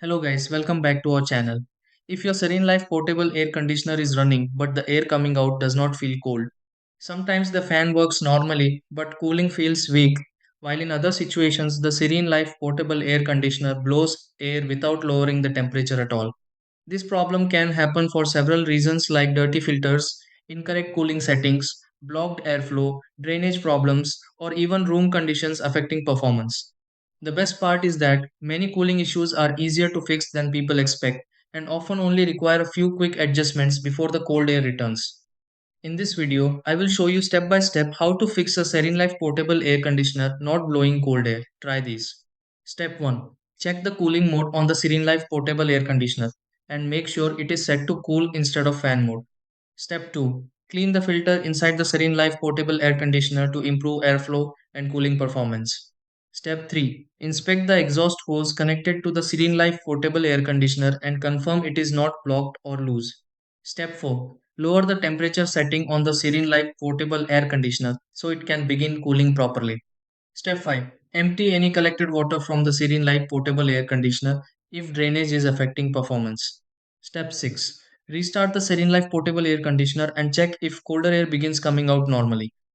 Hello guys, welcome back to our channel. If your SereneLife portable air conditioner is running but the air coming out does not feel cold, sometimes the fan works normally but cooling feels weak, while in other situations the SereneLife portable air conditioner blows air without lowering the temperature at all. This problem can happen for several reasons like dirty filters, incorrect cooling settings, blocked airflow, drainage problems, or even room conditions affecting performance. The best part is that many cooling issues are easier to fix than people expect and often only require a few quick adjustments before the cold air returns. In this video, I will show you step by step how to fix a SereneLife portable air conditioner not blowing cold air. Try these. Step 1. Check the cooling mode on the SereneLife portable air conditioner and make sure it is set to cool instead of fan mode. Step 2. Clean the filter inside the SereneLife portable air conditioner to improve airflow and cooling performance. Step 3. Inspect the exhaust hose connected to the SereneLife portable air conditioner and confirm it is not blocked or loose. Step 4. Lower the temperature setting on the SereneLife portable air conditioner so it can begin cooling properly. Step 5. Empty any collected water from the SereneLife portable air conditioner if drainage is affecting performance. Step 6. Restart the SereneLife portable air conditioner and check if colder air begins coming out normally.